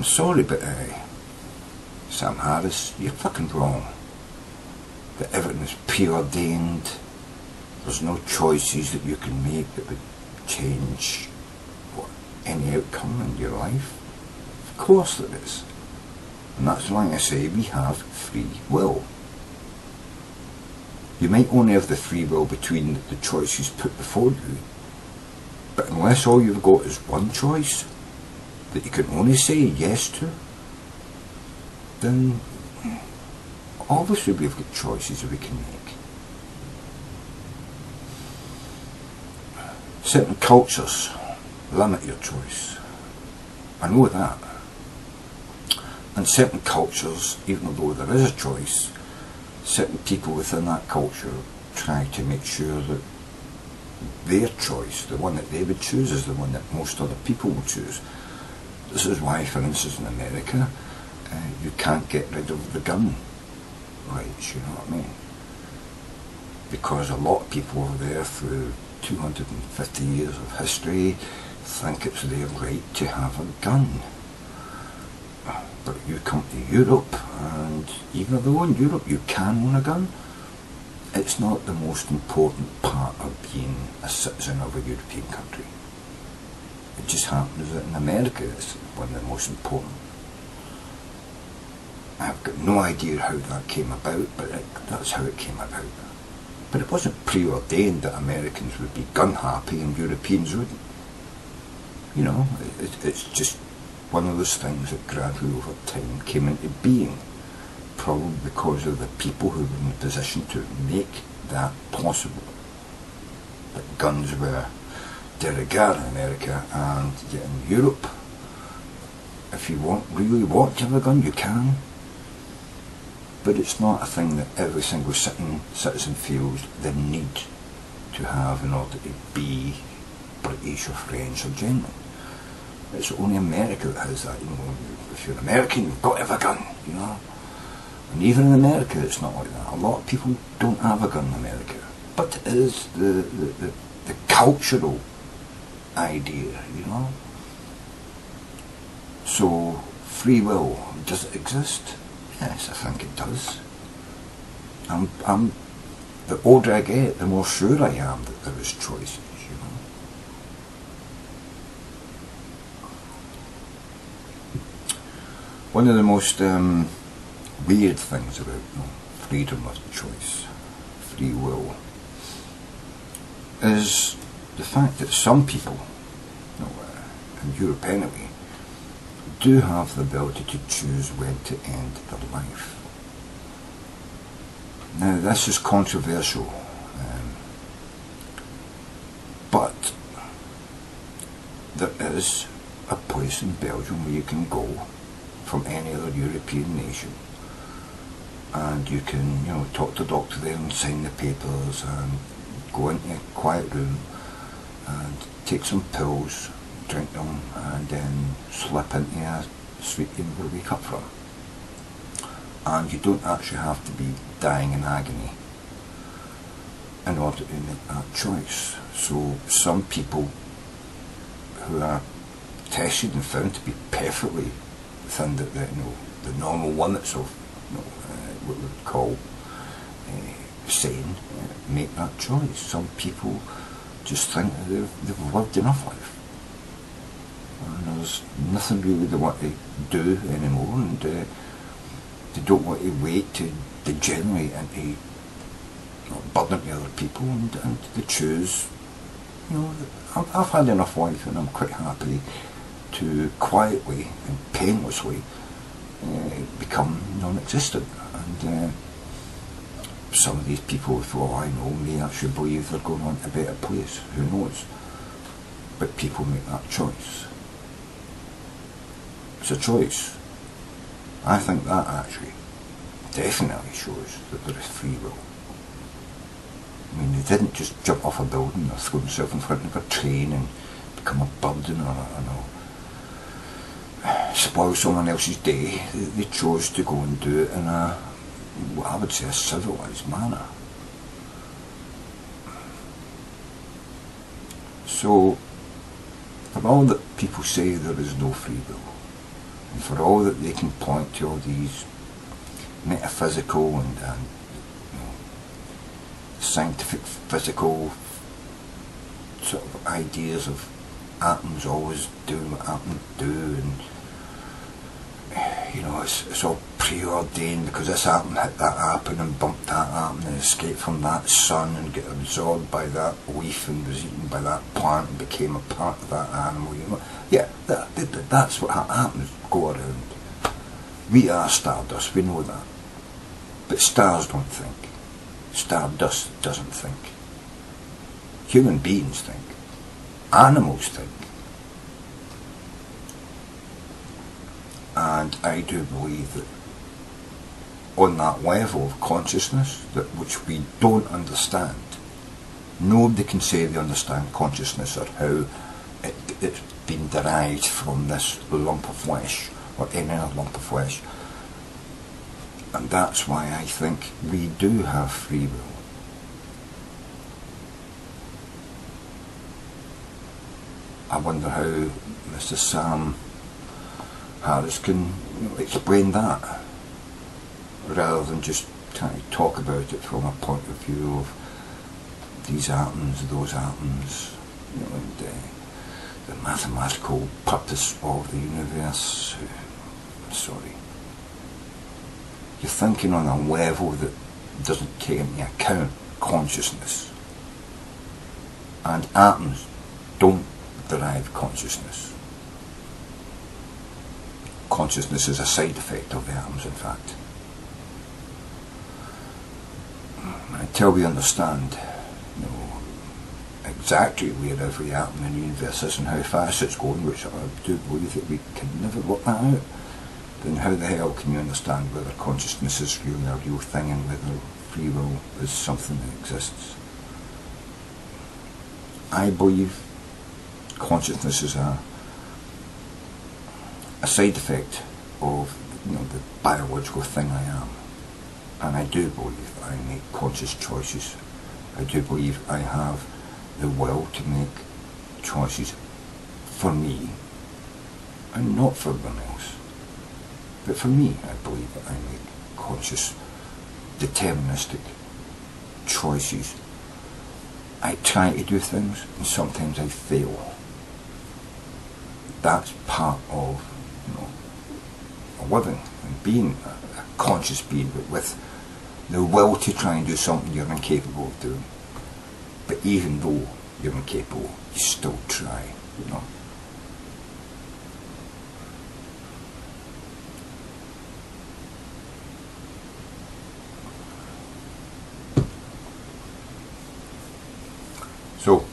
I'm sorry, but Sam Harris, you're fucking wrong. That everything is preordained. There's no choices that you can make that would change any outcome in your life. Of course there is. And that's why I say we have free will. You might only have the free will between the choices put before you, but unless all you've got is one choice that you can only say yes to, then obviously we've got choices that we can make. Certain cultures limit your choice. I know that. And certain cultures, even though there is a choice, certain people within that culture try to make sure that their choice, the one that they would choose, is the one that most other people will choose. This is why, for instance, in America, you can't get rid of the gun rights, you know what I mean? Because a lot of people over there, through 250 years of history, think it's their right to have a gun. But you come to Europe, and even though in Europe you can own a gun, it's not the most important part of being a citizen of a European country. It just happens that in America it's one of the most important. I've got no idea how that came about, but that's how it came about. But it wasn't preordained that Americans would be gun happy and Europeans wouldn't. You know, it's just one of those things that gradually over time came into being, probably because of the people who were in the position to make that possible. But guns were de rigueur in America, and yet in Europe, if you really want to have a gun, you can. But it's not a thing that every single citizen feels the need to have in order to be British or French or German. It's only America that has that, you know. If you're American, you've got to have a gun, you know. And even in America, it's not like that. A lot of people don't have a gun in America. But it is the cultural idea, you know. So, free will, does it exist? Yes, I think it does. The older I get, the more sure I am that there is choices, you know. One of the most weird things about freedom of choice, free will, is the fact that some people, in Europe anyway, do have the ability to choose when to end their life. Now this is controversial, but there is a place in Belgium where you can go from any other European nation, and you can, you know, talk to the doctor there and sign the papers and go into a quiet room and take some pills, drink them, and then slip into a suite you never wake up from. And you don't actually have to be dying in agony in order to make that choice. So some people who are tested and found to be perfectly within the normal limits of what we would call sane, make that choice. Some people just think that they've lived enough life, and there's nothing really they want to do anymore, and they don't want to wait to degenerate into burden to other people, and they choose, you know, I've had enough life and I'm quite happy to quietly and painlessly become non-existent. And some of these people, for all I know, may actually believe they're going on to a better place, who knows. But people make that choice. It's a choice. I think that actually definitely shows that there is free will. I mean, they didn't just jump off a building or throw themselves in front of a train and become a burden or, you know, spoil someone else's day. They chose to go and do it in a, what I would say, a civilised manner. So, for all that people say there is no free will, And for all that they can point to all these metaphysical and scientific, physical sort of ideas of atoms always doing what atoms do, and it's all preordained because this atom hit that atom and bumped that atom and escaped from that sun and get absorbed by that leaf and was eaten by that plant and became a part of that animal. Yeah, that's what atoms go around. We are stardust, we know that. But stars don't think. Stardust doesn't think. Human beings think. Animals think. And I do believe that on that level of consciousness, that which we don't understand, nobody can say they understand consciousness or how it's been derived from this lump of flesh or any other lump of flesh. And that's why I think we do have free will. I wonder how Mr. Sam Harris can explain that, rather than just trying to talk about it from a point of view of these atoms, those atoms, and the mathematical purpose of the universe. Sorry. You're thinking on a level that doesn't take into account consciousness. And atoms don't derive consciousness. Consciousness is a side effect of the atoms, in fact. Until we understand exactly where every atom in the universe is and how fast it's going, which I do believe that we can never work that out, then how the hell can you understand whether consciousness is really a real thing and whether free will is something that exists? I believe consciousness is a side effect of the biological thing I am. And I do believe I make conscious choices. I do believe I have the will to make choices for me and not for everyone else. But for me, I believe that I make conscious, deterministic choices. I try to do things and sometimes I fail. That's part of living and being a conscious being, but with the will to try and do something you're incapable of doing. But even though you're incapable, you still try, So,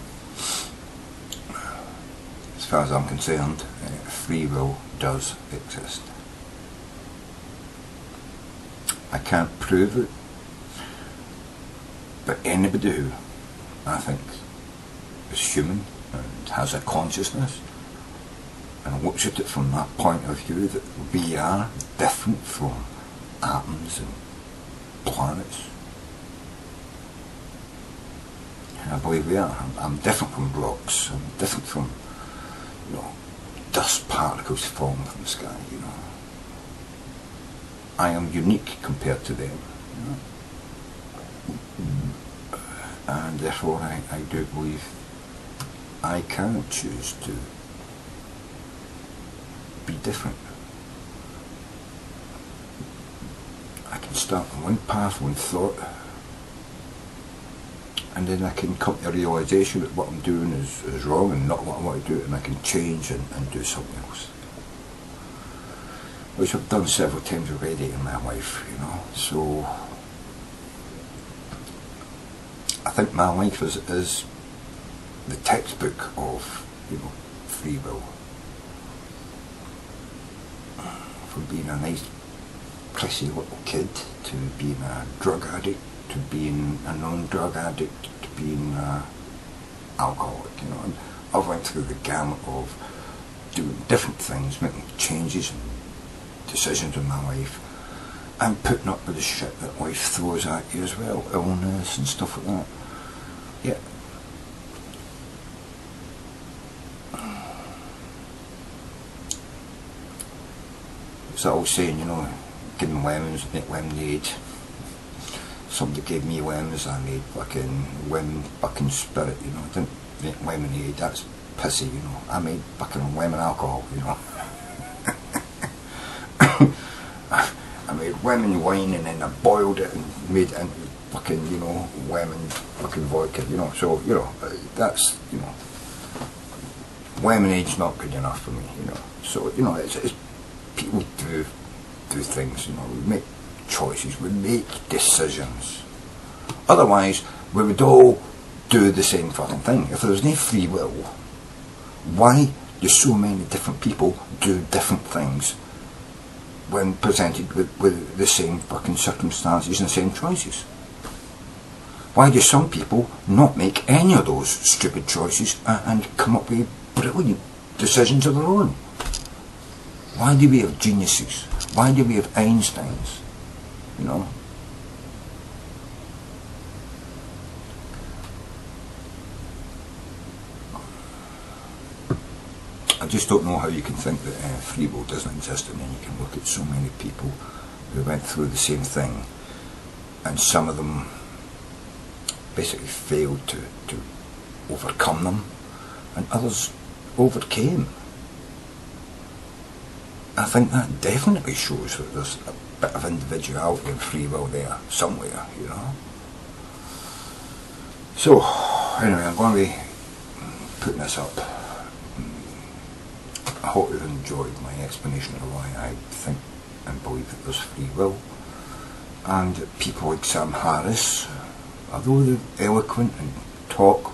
as far as I'm concerned, free will does exist. I can't prove it, but anybody who I think is human and has a consciousness and looks at it from that point of view, that we are different from atoms and planets. And I believe we are. I'm different from rocks. I'm different from dust particles falling from the sky. I am unique compared to them, and therefore I do believe I can choose to be different. I can start on one path, one thought, and then I can come to a realisation that what I'm doing is wrong and not what I want to do, and I can change and do something else. Which I've done several times already in my life, so I think my life is the textbook of, free will. From being a nice, prissy little kid, to being a drug addict, to being a non-drug addict, to being an alcoholic, and I've went through the gamut of doing different things, making changes and decisions in my life, and putting up with the shit that life throws at you as well, illness and stuff like that. Yeah. It's that old saying, you know, give me lemons, make lemonade. Somebody gave me lemons, I made fucking lemon fucking spirit, you know. I didn't make lemonade, that's pissy, you know. I made fucking lemon alcohol, you know. I made lemon wine and then I boiled it and made it into fucking, you know, lemon fucking vodka, you know. So, you know, that's, you know, lemonade's not good enough for me, you know. So, you know, it's people do things, you know. We make choices, we make decisions. Otherwise, we would all do the same fucking thing. If there was no free will, why do so many different people do different things when presented with the same fucking circumstances and the same choices? Why do some people not make any of those stupid choices and come up with brilliant decisions of their own? Why do we have geniuses? Why do we have Einsteins? You know? I just don't know how you can think that free will doesn't exist, and then you can look at so many people who went through the same thing, and some of them basically failed to overcome them, and others overcame. I think that definitely shows that there's a bit of individuality and free will there somewhere, you know. So, anyway, I'm going to be putting this up. I hope you've enjoyed my explanation of why I think and believe that there's free will. And people like Sam Harris, although they're eloquent and talk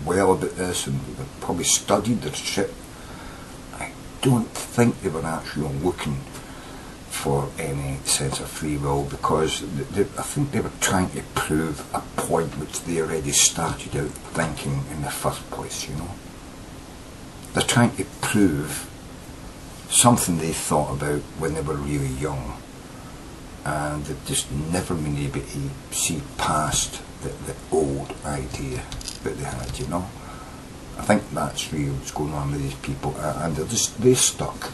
well about this and they've probably studied their shit, I don't think they were actually looking for any sense of free will, because I think they were trying to prove a point which they already started out thinking in the first place, you know. They're trying to prove something they thought about when they were really young, and they've just never been able to see past the old idea that they had, you know. I think that's really what's going on with these people, and they're stuck.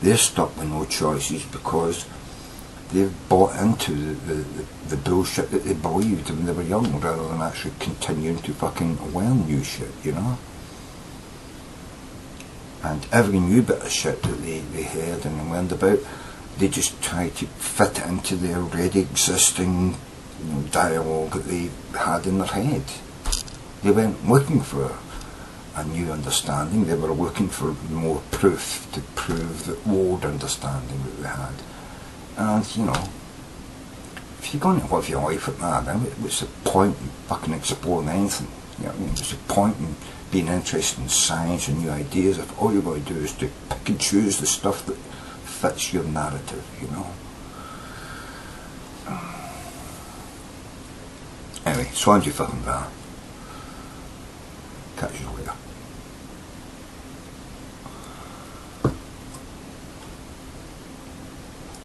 They're stuck with no choices because they've bought into the bullshit that they believed when they were young, rather than actually continuing to fucking learn new shit, you know. And every new bit of shit that they heard and learned about, they just tried to fit it into their already existing, you know, dialogue that they had in their head. They weren't looking for a new understanding, they were looking for more proof to prove the old understanding that they had. And, you know, if you're going to live your life like that, then what's the point in fucking exploring anything? You know what I mean? What's the point in being interested in science and new ideas if all you're going to do is to pick and choose the stuff that fits your narrative, you know? Anyway, swans you fucking bar. Catch you later.